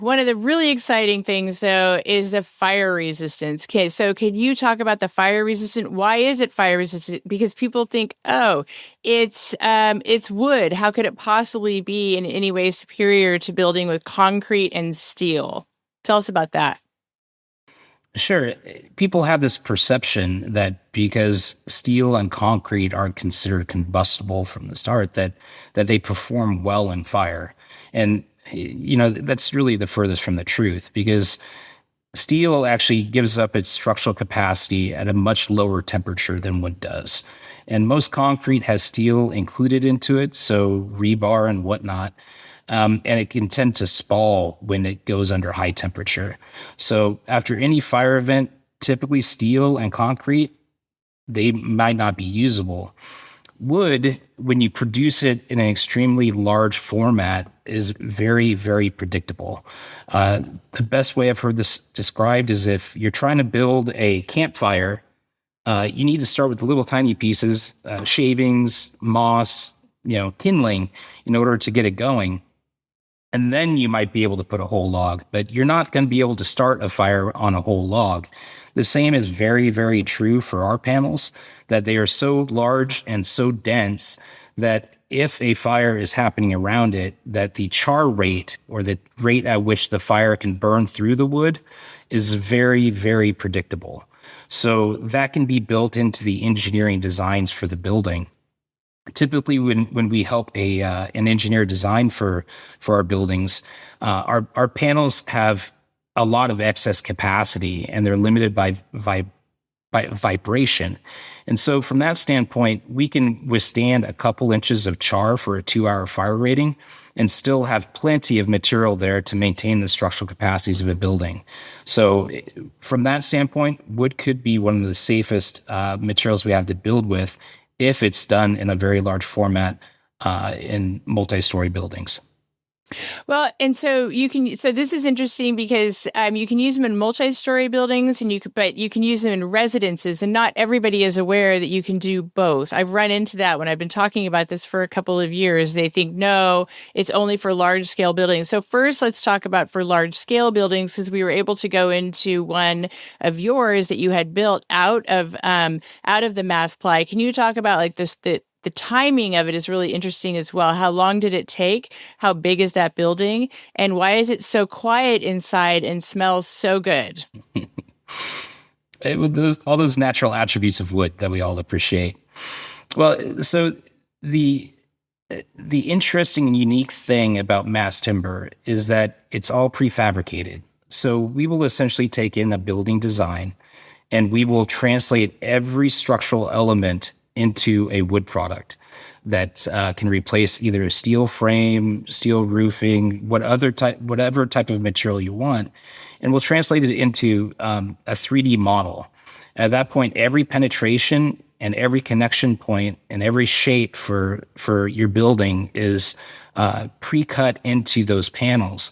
One of the really exciting things, though, is the fire resistance. Okay, so can you talk about the fire resistant? Why is it fire resistant? Because people think, oh, it's wood. How could it possibly be in any way superior to building with concrete and steel? Tell us about that. Sure. People have this perception that because steel and concrete are considered combustible from the start, that they perform well in fire. And that's really the furthest from the truth, because steel actually gives up its structural capacity at a much lower temperature than wood does. And most concrete has steel included into it, so rebar and whatnot. And it can tend to spall when it goes under high temperature. So after any fire event, typically steel and concrete, they might not be usable. Wood, when you produce it in an extremely large format, is very, very predictable. The best way I've heard this described is if you're trying to build a campfire, you need to start with the little tiny pieces, shavings, moss, kindling, in order to get it going. And then you might be able to put a whole log, but you're not going to be able to start a fire on a whole log. The same is very, very true for our panels, that they are so large and so dense that if a fire is happening around it, that the char rate, or the rate at which the fire can burn through the wood, is very, very predictable. So that can be built into the engineering designs for the building. Typically, when we help an engineer design for our buildings, our panels have a lot of excess capacity, and they're limited by vibration. And so from that standpoint, we can withstand a couple inches of char for a 2-hour fire rating and still have plenty of material there to maintain the structural capacities of a building. So from that standpoint, wood could be one of the safest materials we have to build with if it's done in a very large format in multi-story buildings. Well, and so this is interesting because you can use them in multi-story buildings, but you can use them in residences, and not everybody is aware that you can do both. I've run into that when I've been talking about this for a couple of years. They think, no, it's only for large scale buildings. So first, let's talk about for large scale buildings, because we were able to go into one of yours that you had built out of the mass ply. Can you talk about like the timing of it is really interesting as well. How long did it take? How big is that building? And why is it so quiet inside and smells so good? All those natural attributes of wood that we all appreciate. Well, so the interesting and unique thing about mass timber is that it's all prefabricated. So we will essentially take in a building design, and we will translate every structural element into a wood product that can replace either a steel frame, steel roofing, whatever type of material you want, and we'll translate it into a 3D model. At that point, every penetration and every connection point and every shape for your building is pre-cut into those panels.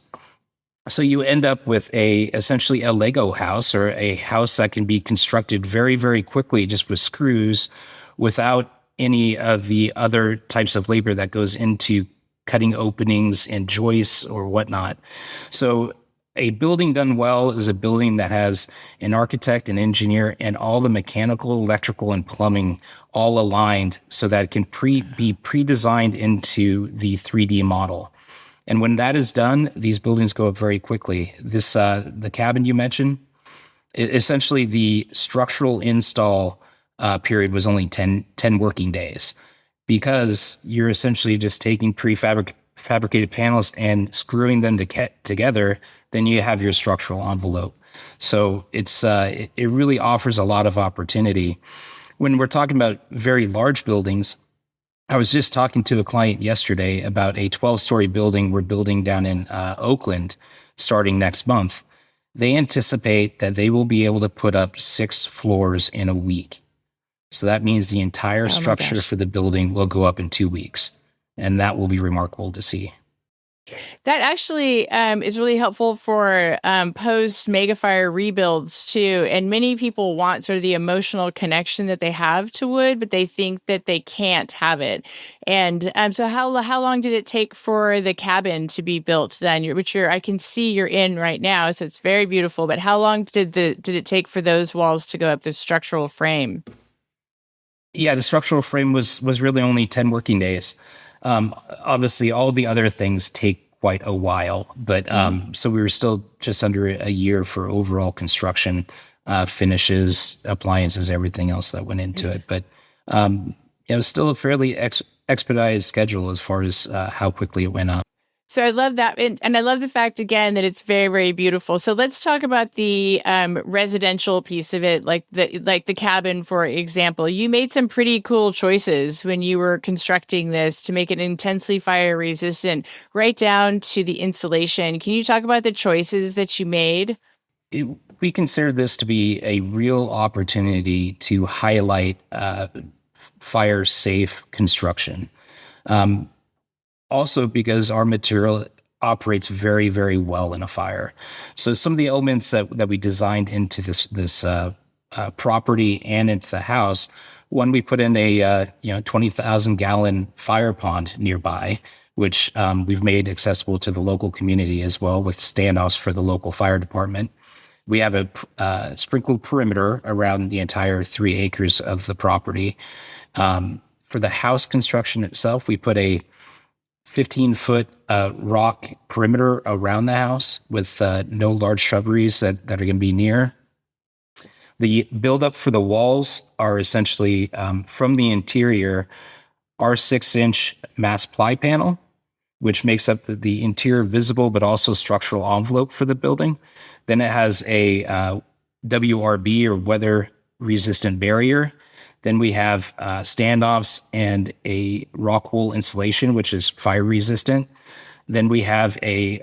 So you end up with essentially a Lego house, or a house that can be constructed very, very quickly just with screws, without any of the other types of labor that goes into cutting openings and joists or whatnot. So a building done well is a building that has an architect, an engineer, and all the mechanical, electrical, and plumbing all aligned so that it can be pre-designed into the 3D model. And when that is done, these buildings go up very quickly. The cabin you mentioned, essentially the structural install period was only 10 working days, because you're essentially just taking prefabricated panels and screwing them together. Then you have your structural envelope. So it really offers a lot of opportunity. When we're talking about very large buildings, I was just talking to a client yesterday about a 12-story building we're building down in Oakland starting next month. They anticipate that they will be able to put up 6 floors in a week. So that means the entire structure for the building will go up in 2 weeks. And that will be remarkable to see. That actually is really helpful for post megafire rebuilds too. And many people want sort of the emotional connection that they have to wood, but they think that they can't have it. And so, how long did it take for the cabin to be built? Then, which I can see you're in right now, so it's very beautiful. But how long did it take for those walls to go up, the structural frame? Yeah, the structural frame was really only 10 working days. Obviously, all the other things take quite a while, but so we were still just under a year for overall construction, finishes, appliances, everything else that went into it. But it was still a fairly expedited schedule as far as how quickly it went up. So I love that, and I love the fact again that it's very, very beautiful. So let's talk about the residential piece of it, like the cabin, for example. You made some pretty cool choices when you were constructing this to make it intensely fire resistant, right down to the insulation. Can you talk about the choices that you made? We consider this to be a real opportunity to highlight fire safe construction. Also because our material operates very, very well in a fire. So some of the elements that we designed into this property and into the house, one, we put in a 20,000 gallon fire pond nearby, which we've made accessible to the local community as well, with standoffs for the local fire department. We have a sprinkled perimeter around the entire 3 acres of the property. For the house construction itself, we put a 15-foot rock perimeter around the house with no large shrubberies that are going to be near. The buildup for the walls are essentially from the interior, our 6-inch mass ply panel, which makes up the interior visible but also structural envelope for the building. Then it has a WRB, or weather resistant barrier. Then we have standoffs and a rock wool insulation, which is fire resistant. Then we have a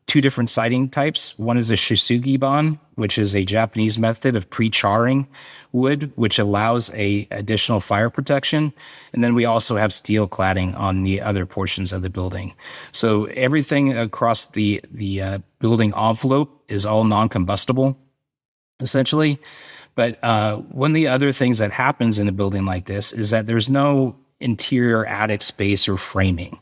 2 different siding types. One is a shisugi bond, which is a Japanese method of pre-charring wood, which allows a additional fire protection. And then we also have steel cladding on the other portions of the building. So everything across the building envelope is all non-combustible, essentially. But one of the other things that happens in a building like this is that there's no interior attic space or framing.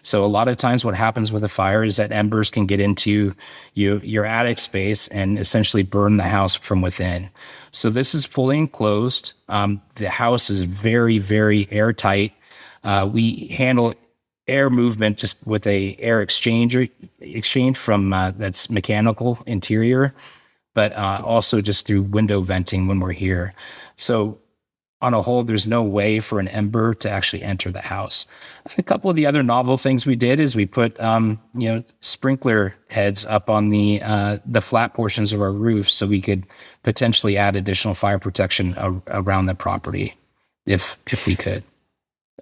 So a lot of times what happens with a fire is that embers can get into your attic space and essentially burn the house from within. So this is fully enclosed. The house is very, very airtight. We handle air movement just with a air exchange from that's mechanical interior, but also just through window venting when we're here. So on a whole, there's no way for an ember to actually enter the house. A couple of the other novel things we did is we put, sprinkler heads up on the flat portions of our roof, so we could potentially add additional fire protection around the property if we could.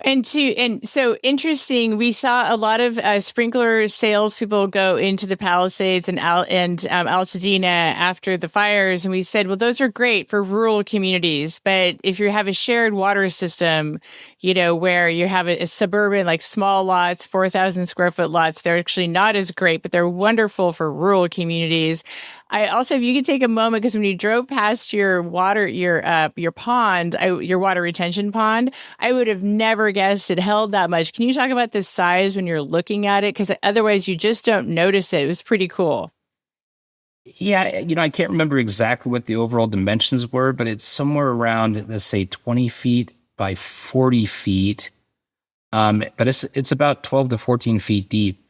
And so interesting. We saw a lot of sprinkler salespeople go into the Palisades and Altadena after the fires, and we said, well, those are great for rural communities, but if you have a shared water system, where you have a suburban, like small lots, 4,000 square foot lots, they're actually not as great, but they're wonderful for rural communities. I also, if you could take a moment, because when you drove past your pond, your water retention pond, I would have never guessed it held that much. Can you talk about the size when you're looking at it? Because otherwise you just don't notice it. It was pretty cool. Yeah, I can't remember exactly what the overall dimensions were, but it's somewhere around, let's say, 20 feet by 40 feet. But it's about 12 to 14 feet deep,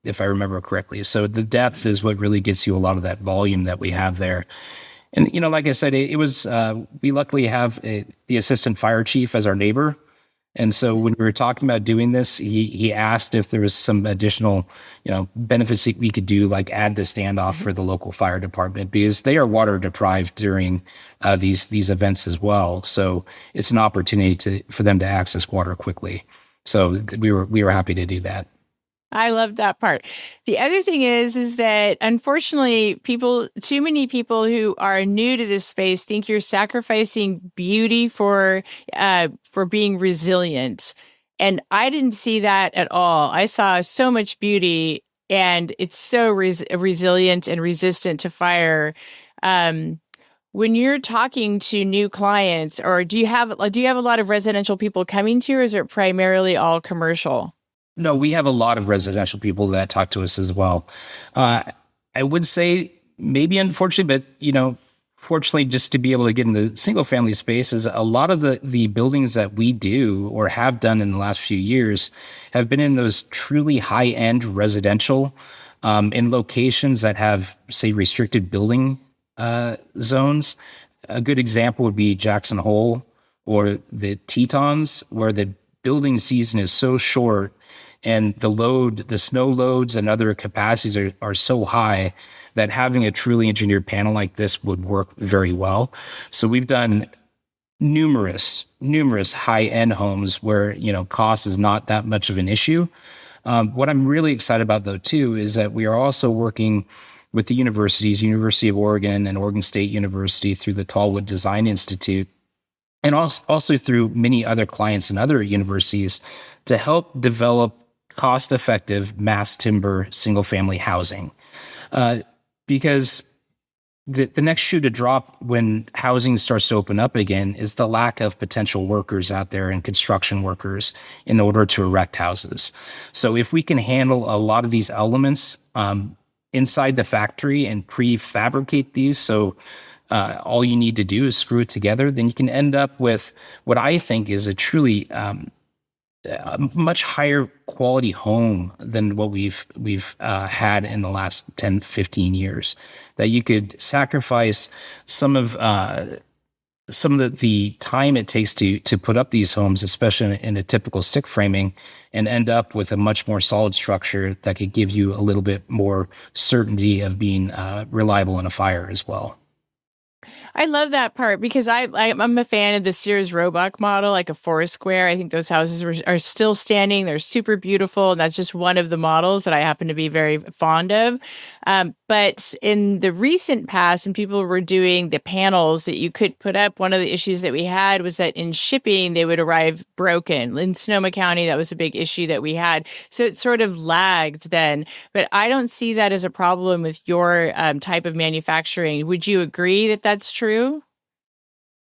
if I remember correctly. So the depth is what really gets you a lot of that volume that we have there. And, like I said, it was, we luckily have the assistant fire chief as our neighbor. And so when we were talking about doing this, he asked if there was some additional, benefits that we could do, like add the standoff for the local fire department, because they are water deprived during these events as well. So it's an opportunity for them to access water quickly. So we were happy to do that. I love that part. The other thing is that unfortunately, too many people who are new to this space think you're sacrificing beauty for being resilient. And I didn't see that at all. I saw so much beauty, and it's so resilient and resistant to fire. When you're talking to new clients, or do you have a lot of residential people coming to you, or is it primarily all commercial? No, we have a lot of residential people that talk to us as well. I would say maybe unfortunately, but fortunately, just to be able to get in the single family space is a lot of the buildings that we do or have done in the last few years have been in those truly high end residential in locations that have, say, restricted building zones. A good example would be Jackson Hole or the Tetons, where the building season is so short and the snow loads and other capacities are so high that having a truly engineered panel like this would work very well. So we've done numerous high-end homes where, cost is not that much of an issue. What I'm really excited about, though, too, is that we are also working with the universities, University of Oregon and Oregon State University through the Tallwood Design Institute, and also through many other clients and other universities to help develop cost-effective mass timber single-family housing. Because the next shoe to drop when housing starts to open up again is the lack of potential workers out there and construction workers in order to erect houses. So if we can handle a lot of these elements inside the factory and prefabricate these, so all you need to do is screw it together, then you can end up with what I think is a truly a much higher quality home than what we've had in the last 10, 15 years. That you could sacrifice some of the time it takes to put up these homes, especially in a typical stick framing, and end up with a much more solid structure that could give you a little bit more certainty of being reliable in a fire as well. I love that part because I'm a fan of the Sears Roebuck model, like a Forest Square. I think those houses are still standing. They're super beautiful. And that's just one of the models that I happen to be very fond of. But in the recent past, when people were doing the panels that you could put up, one of the issues that we had was that in shipping, they would arrive broken. In Sonoma County, that was a big issue that we had. So it sort of lagged then. But I don't see that as a problem with your type of manufacturing. Would you agree that that's true?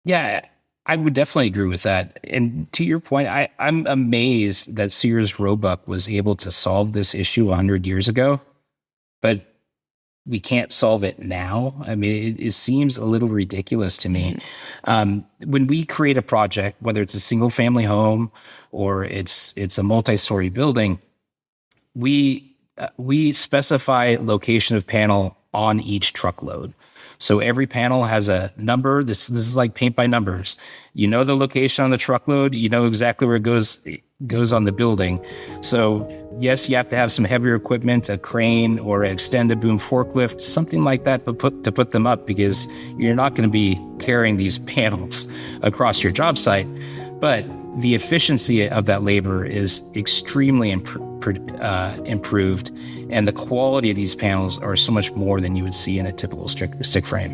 Yeah, I would definitely agree with that. And to your point, I'm amazed that Sears Roebuck was able to solve this issue 100 years ago, but we can't solve it now. I mean, it seems a little ridiculous to me. When we create a project, whether it's a single family home or it's a multi-story building, we specify location of panel on each truckload. So every panel has a number. This is like paint by numbers. You know the location on the truckload. You know exactly where it goes on the building. So yes, you have to have some heavier equipment, a crane or an extended boom forklift, something like that, to put them up, because you're not going to be carrying these panels across your job site. But the efficiency of that labor is extremely improved, and the quality of these panels are so much more than you would see in a typical stick frame.